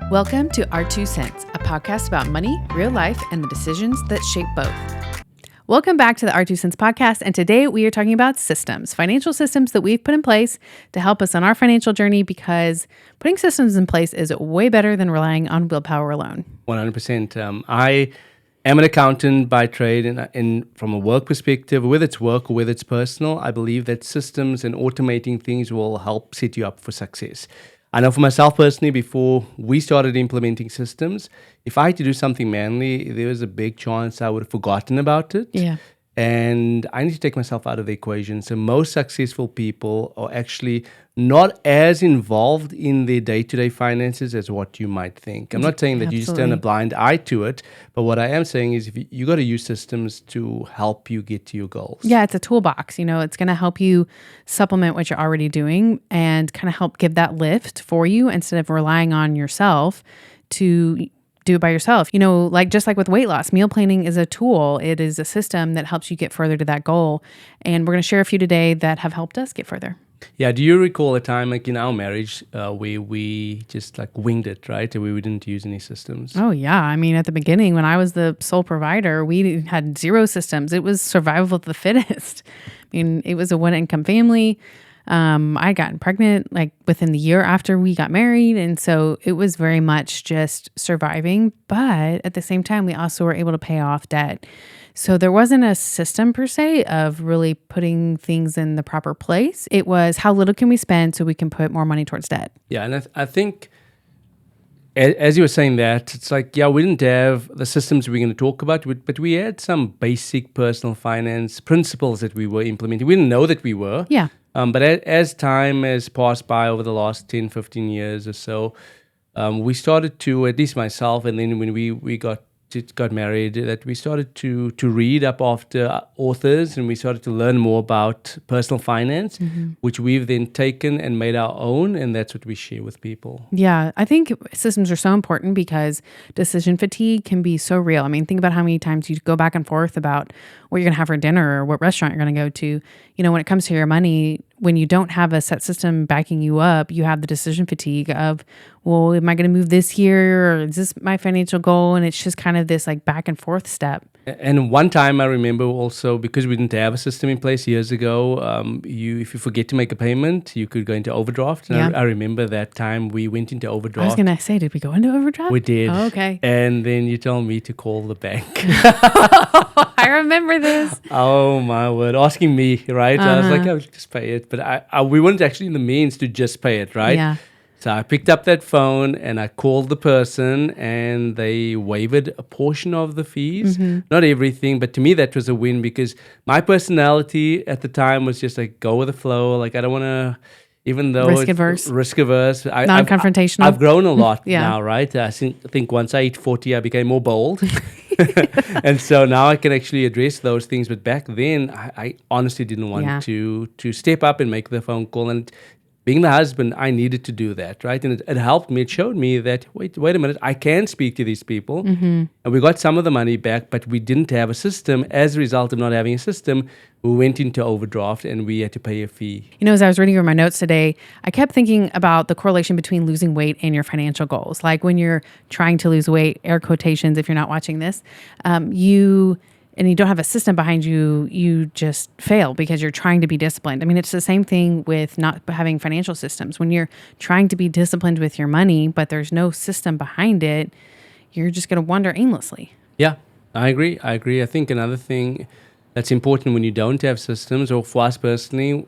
Welcome to Our 2 Cents, a podcast about money, real life, and the decisions that shape both. Welcome back to the Our 2 Cents podcast, and today we are talking about systems, financial systems that we've put in place to help us on our financial journey, because putting systems in place is way better than relying on willpower alone. 100%. I am an accountant by trade, and from a work perspective, whether it's work or whether it's personal, I believe that systems and automating things will help set you up for success. I know for myself personally, before we started implementing systems, if I had to do something manually, there was a big chance I would have forgotten about it. Yeah. And I need to take myself out of the equation. So most successful people are actually not as involved in their day-to-day finances as what you might think. I'm not saying that you just turn a blind eye to it, but what I am saying is you got to use systems to help you get to your goals. Yeah, it's a toolbox. It's going to help you supplement what you're already doing and kind of help give that lift for you instead of relying on yourself to do it by yourself. Just like with weight loss, meal planning is a tool. It is a system that helps you get further to that goal. And we're going to share a few today that have helped us get further. Yeah. Do you recall a time in our marriage where we just winged it, right? We didn't use any systems? Oh, yeah. At the beginning, when I was the sole provider, we had zero systems. It was survival of the fittest. It was a one-income family. I had gotten pregnant within the year after we got married. And so it was very much just surviving. But at the same time, we also were able to pay off debt. So there wasn't a system per se of really putting things in the proper place. It was how little can we spend so we can put more money towards debt. Yeah. And I think as you were saying that, it's we didn't have the systems we're going to talk about, but we had some basic personal finance principles that we were implementing. We didn't know that we were. Yeah. But as time has passed by over the last 10, 15 years or so, we started to, at least myself, and then when we got married, that we started to read up after authors, and we started to learn more about personal finance, which we've then taken and made our own, and that's what we share with people. Yeah, I think systems are so important because decision fatigue can be so real. Think about how many times you go back and forth about what you're going to have for dinner or what restaurant you're going to go to. When it comes to your money, when you don't have a set system backing you up, you have the decision fatigue of, well, am I going to move this here, or is this my financial goal? And it's just kind of this back and forth step. And one time I remember also, because we didn't have a system in place years ago, if you forget to make a payment, you could go into overdraft. And Yeah. I remember that time we went into overdraft. I was going to say, did we go into overdraft? We did. Oh, okay. And then you told me to call the bank. I remember this. Oh my word, asking me, right? I was like, just pay it. But we weren't actually in the means to just pay it, right? Yeah. So I picked up that phone and I called the person, and they waived a portion of the fees. Not everything, but to me that was a win, because my personality at the time was just go with the flow. I don't want to, even though Risk averse. Non-confrontational. I've grown a lot Yeah. now, right? I think once I hit 40, I became more bold. And so now I can actually address those things. But back then, I honestly didn't want to step up and make the phone call. And being the husband, I needed to do that, right? And it helped me. It showed me that, wait a minute, I can speak to these people. And we got some of the money back, but we didn't have a system. As a result of not having a system, we went into overdraft and we had to pay a fee. As I was reading over my notes today, I kept thinking about the correlation between losing weight and your financial goals. Like when you're trying to lose weight, air quotations, if you're not watching this, you don't have a system behind you, you just fail because you're trying to be disciplined. It's the same thing with not having financial systems. When you're trying to be disciplined with your money, but there's no system behind it, you're just going to wander aimlessly. Yeah, I agree. I think another thing that's important when you don't have systems, or for us personally,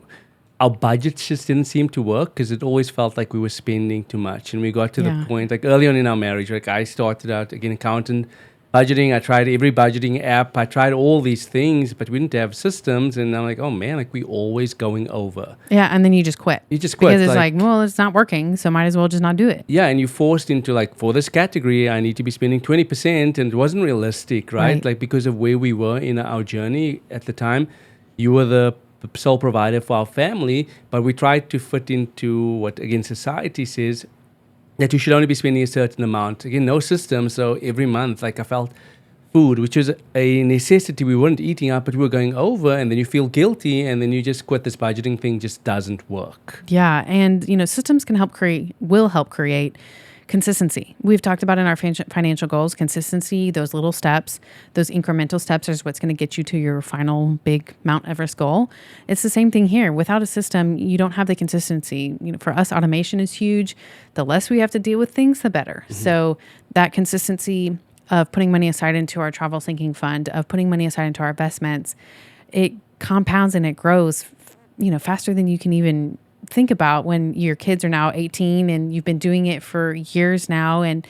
our budgets just didn't seem to work, because it always felt like we were spending too much. And we got to the point, early on in our marriage, I started out, again, accountant, budgeting. I tried every budgeting app. I tried all these things, but we didn't have systems. And I'm like, oh man, we always going over. Yeah, and then you just quit. You just quit. Because it's well, it's not working, so might as well just not do it. Yeah, and you're forced into for this category, I need to be spending 20%, and it wasn't realistic, right? Because of where we were in our journey at the time. You were the sole provider for our family, but we tried to fit into what, again, society says, that you should only be spending a certain amount. Again, no system, so every month, I felt food, which was a necessity. We weren't eating up, but we were going over, and then you feel guilty, and then you just quit. This budgeting thing just doesn't work. Yeah, and systems will help create Consistency. We've talked about in our financial goals, consistency, those little steps, those incremental steps is what's going to get you to your final big Mount Everest goal. It's the same thing here. Without a system, you don't have the consistency. For us, automation is huge. The less we have to deal with things, the better. So that consistency of putting money aside into our travel sinking fund, of putting money aside into our investments, it compounds and it grows, faster than you can even think about when your kids are now 18 and you've been doing it for years now, and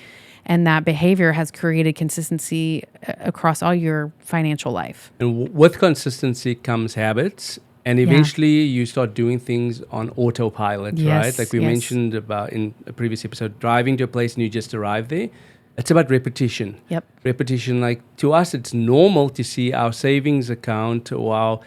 that behavior has created consistency across all your financial life. And with consistency comes habits, and eventually you start doing things on autopilot, right? Like we mentioned about in a previous episode, driving to a place and you just arrive there. It's about repetition. Yep. Repetition, like to us, it's normal to see our savings account or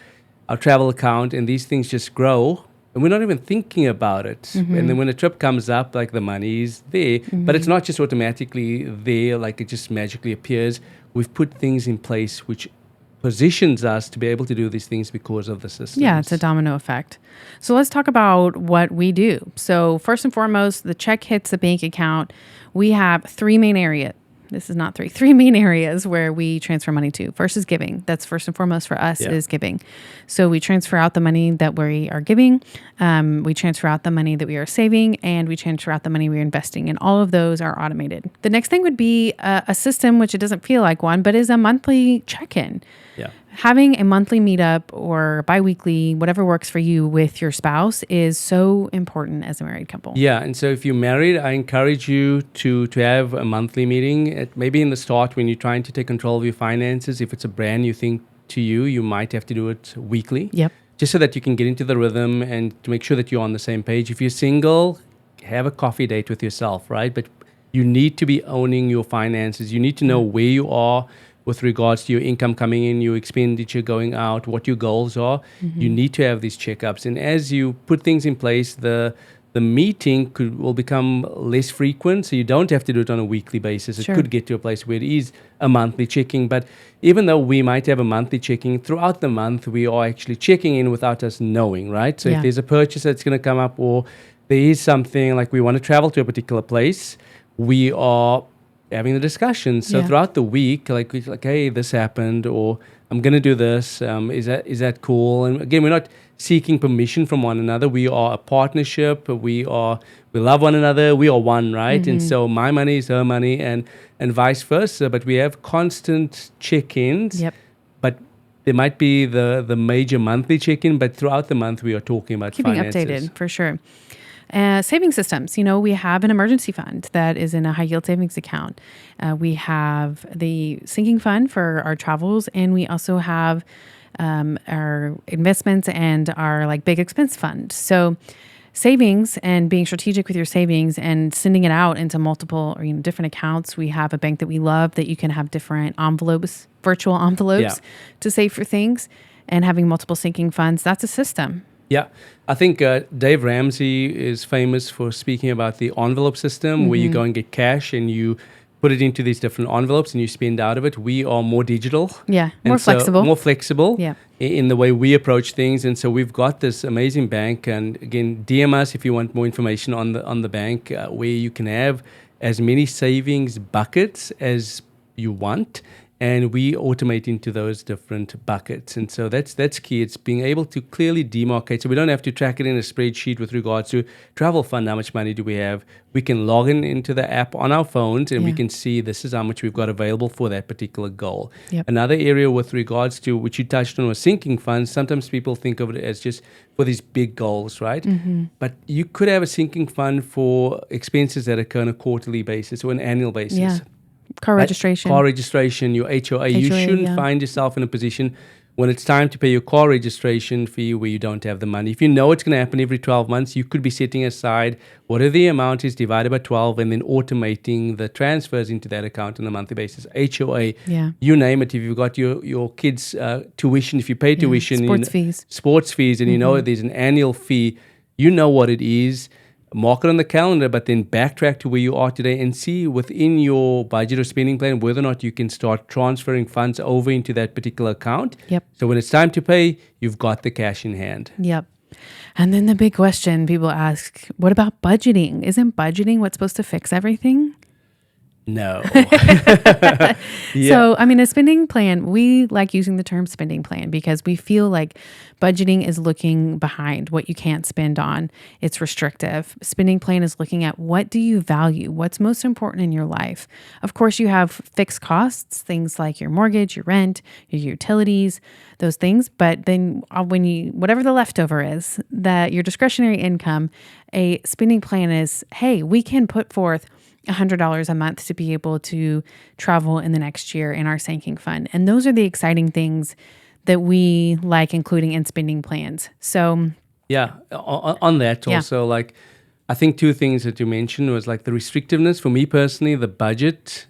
our travel account and these things just grow. And we're not even thinking about it. And then when a trip comes up, like the money is there, but it's not just automatically there, like it just magically appears. We've put things in place which positions us to be able to do these things because of the system. Yeah, it's a domino effect. So let's talk about what we do. So first and foremost, the check hits the bank account. We have three main areas. This is not three main areas where we transfer money to. First is giving. That's first and foremost for us is giving. So we transfer out the money that we are giving. We transfer out the money that we are saving, and we transfer out the money we are investing. And all of those are automated. The next thing would be a system, which it doesn't feel like one, but is a monthly check-in. Yeah. Having a monthly meetup or biweekly, whatever works for you with your spouse is so important as a married couple. Yeah, and so if you're married, I encourage you to have a monthly meeting. Maybe in the start when you're trying to take control of your finances, if it's a brand new thing to you, you might have to do it weekly. Yep. Just so that you can get into the rhythm and to make sure that you're on the same page. If you're single, have a coffee date with yourself, right? But you need to be owning your finances. You need to know where you are with regards to your income coming in, your expenditure going out, what your goals are. You need to have these checkups. And as you put things in place, the meeting will become less frequent, so you don't have to do it on a weekly basis. It could get to a place where it is a monthly checking. But even though we might have a monthly checking, throughout the month, we are actually checking in without us knowing, right? So if there's a purchase that's going to come up, or there is something like we want to travel to a particular place, we are having the discussion. So throughout the week, like, hey, this happened, or I'm going to do this. Is that cool? And again, we're not seeking permission from one another. We are a partnership. We love one another. We are one, right? And so my money is her money, and vice versa. But we have constant check-ins. Yep. But there might be the major monthly check-in, but throughout the month we are talking about keeping finances. Updated for sure. Saving systems. We have an emergency fund that is in a high yield savings account. We have the sinking fund for our travels, and we also have our investments and our big expense fund. So savings and being strategic with your savings and sending it out into multiple or different accounts. We have a bank that we love that you can have different envelopes, virtual envelopes to save for things, and having multiple sinking funds. That's a system. Yeah, I think Dave Ramsey is famous for speaking about the envelope system, where you go and get cash and you put it into these different envelopes and you spend out of it. We are more digital. Yeah, more flexible. More flexible in the way we approach things. And so we've got this amazing bank. And again, DM us if you want more information on the bank, where you can have as many savings buckets as you want. And we automate into those different buckets. And so that's key. It's being able to clearly demarcate. So we don't have to track it in a spreadsheet with regards to travel fund. How much money do we have? We can log into the app on our phones and we can see this is how much we've got available for that particular goal. Yep. Another area with regards to, which you touched on, was sinking funds. Sometimes people think of it as just for these big goals, right? But you could have a sinking fund for expenses that occur on a quarterly basis or an annual basis. Yeah. Car registration. Your HOA. You shouldn't find yourself in a position when it's time to pay your car registration fee where you don't have the money. If you know it's going to happen every 12 months, you could be setting aside whatever the amount is divided by 12 and then automating the transfers into that account on a monthly basis. HOA, you name it. If you've got your kids' tuition, if you pay tuition. Sports fees, and you know there's an annual fee, you know what it is. Mark it on the calendar, but then backtrack to where you are today and see within your budget or spending plan whether or not you can start transferring funds over into that particular account. Yep. So when it's time to pay, you've got the cash in hand. Yep. And then the big question people ask, what about budgeting? Isn't budgeting what's supposed to fix everything? No. So, I mean, a spending plan, we like using the term spending plan because we feel like budgeting is looking behind what you can't spend on. It's restrictive. Spending plan is looking at what do you value? What's most important in your life? Of course, you have fixed costs, things like your mortgage, your rent, your utilities, those things. But then when whatever the leftover is, that your discretionary income, a spending plan is, hey, we can put forth $100 a month to be able to travel in the next year in our sinking fund. And those are the exciting things that we like including in spending plans. So yeah, on that also, like, I think two things that you mentioned was like the restrictiveness. For me personally, the budget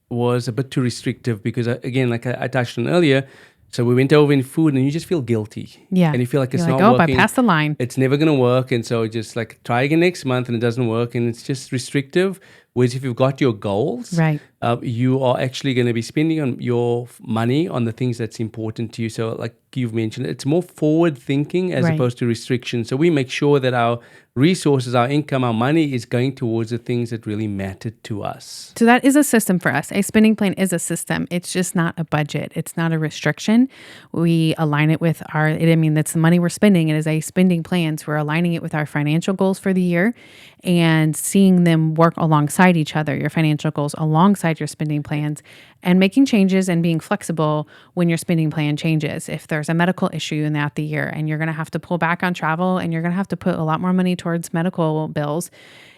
was a bit too restrictive because, again, like I touched on earlier, so we went over in food and you just feel guilty. Yeah. And you feel like it's You're not like, working. I passed the line. It's never going to work. And so just like try again next month and it doesn't work and it's just restrictive. Whereas if you've got your goals, Right. You are actually going to be spending on your money on the things that's important to you. So like you've mentioned, it's more forward thinking as opposed to restriction. So we make sure that our resources, our income, our money is going towards the things that really matter to us. So that is a system for us. A spending plan is a system. It's just not a budget. It's not a restriction. We align it with that's the money we're spending. It is a spending plan. So we're aligning it with our financial goals for the year and seeing them work alongside each other, your financial goals alongside your spending plans, and making changes and being flexible when your spending plan changes. If there's a medical issue in that the year and you're going to have to pull back on travel and you're going to have to put a lot more money towards medical bills,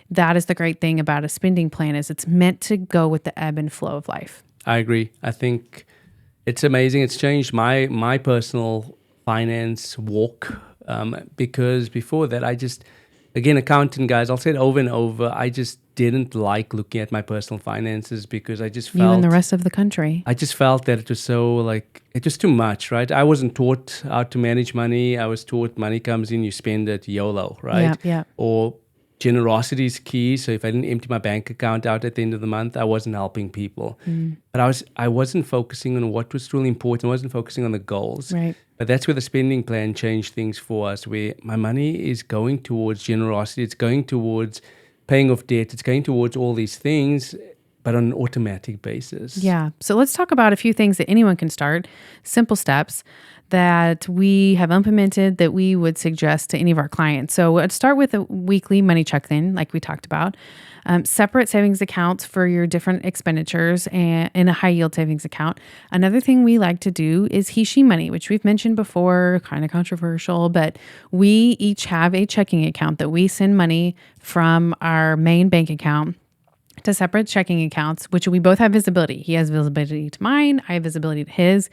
that is the great thing about a spending plan is it's meant to go with the ebb and flow of life. I agree. I think it's amazing. It's changed my personal finance walk because before that, again, accountant guys, I'll say it over and over, I just didn't like looking at my personal finances because I just felt... You and the rest of the country. I just felt that it was it was too much, right? I wasn't taught how to manage money. I was taught money comes in, you spend it, YOLO, right? Yeah. Or generosity is key. So if I didn't empty my bank account out at the end of the month, I wasn't helping people. But I wasn't focusing on what was truly important. I wasn't focusing on the goals. Right. But that's where the spending plan changed things for us, where my money is going towards generosity. It's going towards paying off debt. It's going towards all these things, but on an automatic basis. Yeah. So let's talk about a few things that anyone can start, simple steps that we have implemented that we would suggest to any of our clients. So let's start with a weekly money check-in, like we talked about. Separate savings accounts for your different expenditures and in a high yield savings account. Another thing we like to do is he/she money, which we've mentioned before, kind of controversial, but we each have a checking account that we send money from our main bank account to separate checking accounts, which we both have visibility. He has visibility to mine, I have visibility to his,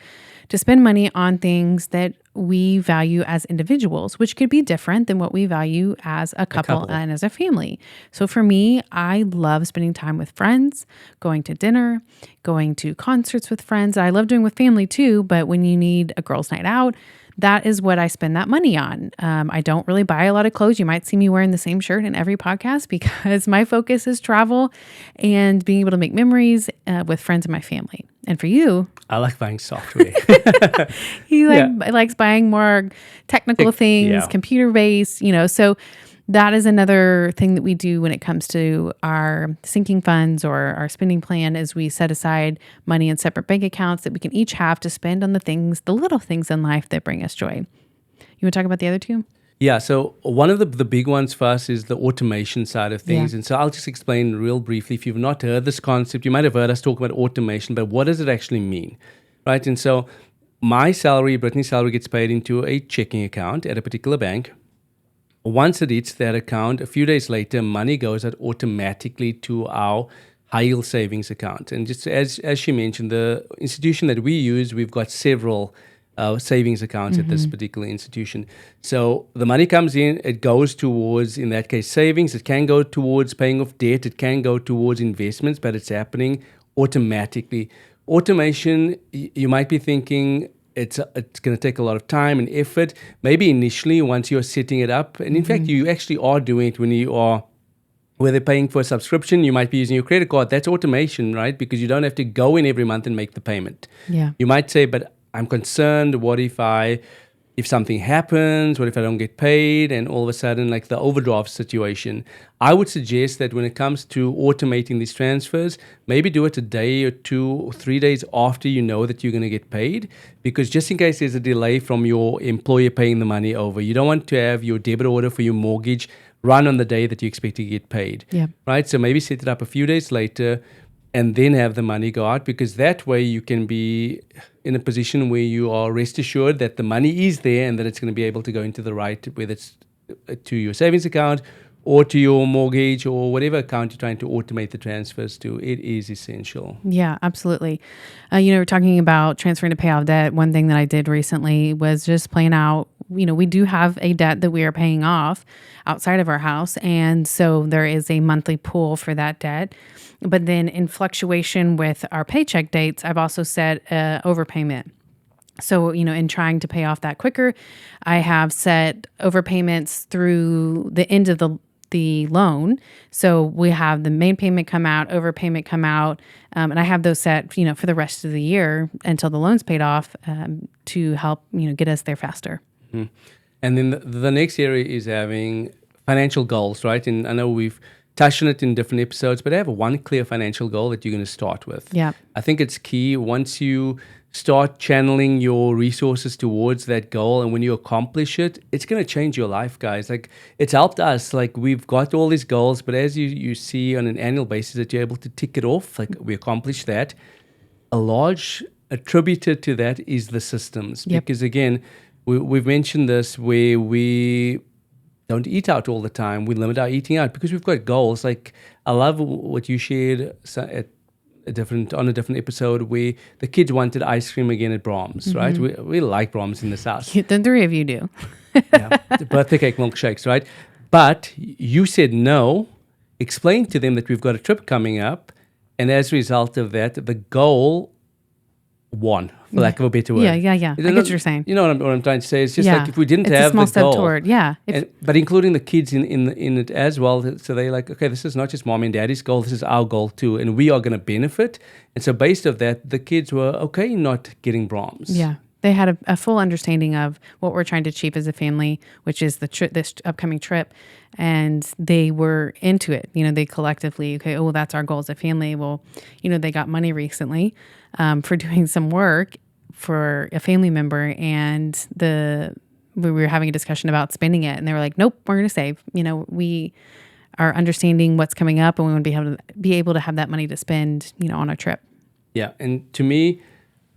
to spend money on things that we value as individuals, which could be different than what we value as a couple and as a family. So for me, I love spending time with friends, going to dinner, going to concerts with friends. I love doing with family too, but when you need a girls' night out, that is what I spend that money on. I don't really buy a lot of clothes. You might see me wearing the same shirt in every podcast because my focus is travel and being able to make memories with friends and my family. And for you, I like buying software. he likes buying more technical things, computer-based, so that is another thing that we do when it comes to our sinking funds or our spending plan is we set aside money in separate bank accounts that we can each have to spend on the little things in life that bring us joy. You want to talk about the other two? Yeah, so one of the big ones for us is the automation side of things. Yeah. And so I'll just explain real briefly. If you've not heard this concept, you might have heard us talk about automation, but what does it actually mean, right? And so my salary, Brittany's salary gets paid into a checking account at a particular bank. Once it hits that account, a few days later, money goes out automatically to our high-yield savings account. And just as she mentioned, the institution that we use, we've got several savings accounts at this particular institution. So the money comes in, it goes towards, in that case, savings. It can go towards paying off debt. It can go towards investments, but it's happening automatically. Automation, you might be thinking, it's going to take a lot of time and effort, maybe initially once you're setting it up. And in fact, you actually are doing it when you are, whether paying for a subscription, you might be using your credit card. That's automation, right? Because you don't have to go in every month and make the payment. Yeah. You might say, but I'm concerned, what if I if something happens, what if I don't get paid, and all of a sudden, like the overdraft situation. I would suggest that when it comes to automating these transfers, maybe do it a day or 2 or 3 days after you know that you're going to get paid, because just in case there's a delay from your employer paying the money over, you don't want to have your debit order for your mortgage run on the day that you expect to get paid. Yeah. Right? So maybe set it up a few days later and then have the money go out, because that way you can be in a position where you are rest assured that the money is there and that it's going to be able to go into the right, whether it's to your savings account or to your mortgage or whatever account you're trying to automate the transfers to. It is essential. Yeah, absolutely. We're talking about transferring to pay off debt. One thing that I did recently was just plan out, we do have a debt that we are paying off outside of our house. And so there is a monthly pool for that debt. But then in fluctuation with our paycheck dates, I've also set overpayment. So, in trying to pay off that quicker, I have set overpayments through the end of the loan. So we have the main payment come out, overpayment come out, and I have those set, for the rest of the year until the loan's paid off, to help, get us there faster. Mm-hmm. And then the next area is having financial goals, right? And I know we've touched on it in different episodes, but have one clear financial goal that you're going to start with. Yeah. I think it's key once you start channeling your resources towards that goal, and when you accomplish it, it's going to change your life, guys. Like, it's helped us. Like, we've got all these goals, but as you see on an annual basis that you're able to tick it off, like we accomplished that, a large attributor to that is the systems. Yep. Because again, we've mentioned this, where we don't eat out all the time. We limit our eating out because we've got goals. Like, I love what you shared on a different episode, where the kids wanted ice cream again at Brahms, Mm-hmm. right? We like Brahms in this house. The three of you do. Yeah, the birthday cake milkshakes, right? But you said no, explained to them that we've got a trip coming up, and as a result of that, the goal won, for lack of a better word. Yeah. I get what you're saying. You know what I'm trying to say? It's just like if we didn't it's have a small the goal, step toward, but including the kids in it as well. So they're like, okay, this is not just mom and daddy's goal, this is our goal too, and we are going to benefit. And so based of that, the kids were okay not getting Brahms. Yeah. They had a full understanding of what we're trying to achieve as a family, which is this upcoming trip. And they were into it. They collectively, okay, oh, that's our goal as a family. Well, they got money recently for doing some work for a family member, and we were having a discussion about spending it. And they were like, nope, we're going to save. We are understanding what's coming up, and we want to be able to have that money to spend, on our trip. Yeah. And to me,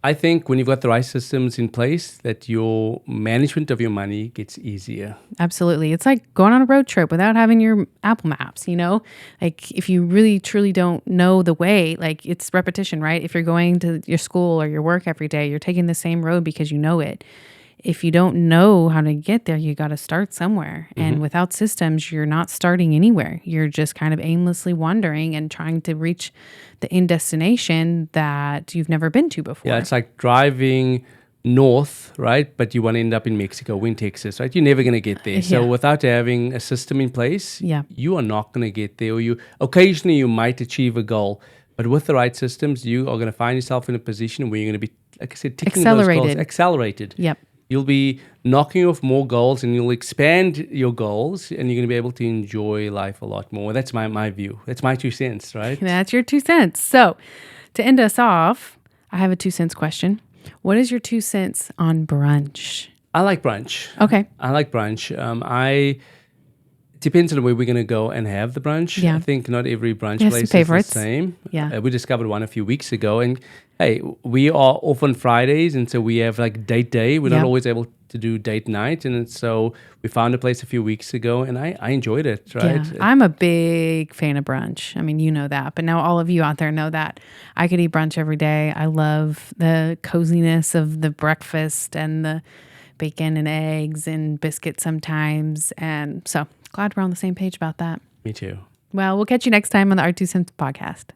I think when you've got the right systems in place, that your management of your money gets easier. Absolutely. It's like going on a road trip without having your Apple Maps, Like, if you really, truly don't know the way, like, it's repetition, right? If you're going to your school or your work every day, you're taking the same road because you know it. If you don't know how to get there, you got to start somewhere. Mm-hmm. And without systems, you're not starting anywhere. You're just kind of aimlessly wandering and trying to reach the end destination that you've never been to before. Yeah, it's like driving north, right? But you want to end up in Mexico, in Texas, right? You're never going to get there. So without having a system in place, you are not going to get there. Or occasionally you might achieve a goal, but with the right systems, you are going to find yourself in a position where you're going to be, like I said, ticking those goals. Accelerated. Yep. You'll be knocking off more goals, and you'll expand your goals, and you're going to be able to enjoy life a lot more. That's my view. That's my 2 cents, right? That's your 2 cents. So to end us off, I have a 2 cents question. What is your 2 cents on brunch? I like brunch. Okay. I like brunch. It depends on where we're going to go and have the brunch. Yeah. I think not every brunch Yes, place is favorites. the same. Yeah. We discovered one a few weeks ago, and hey, we are off on Fridays, and so we have like date day. We're not always able to do date night, and so we found a place a few weeks ago, and I enjoyed it, right? Yeah. I'm a big fan of brunch. I mean, you know that, but now all of you out there know that. I could eat brunch every day. I love the coziness of the breakfast and the bacon and eggs and biscuits sometimes, and so glad we're on the same page about that. Me too. Well, we'll catch you next time on the Our 2 Cents podcast.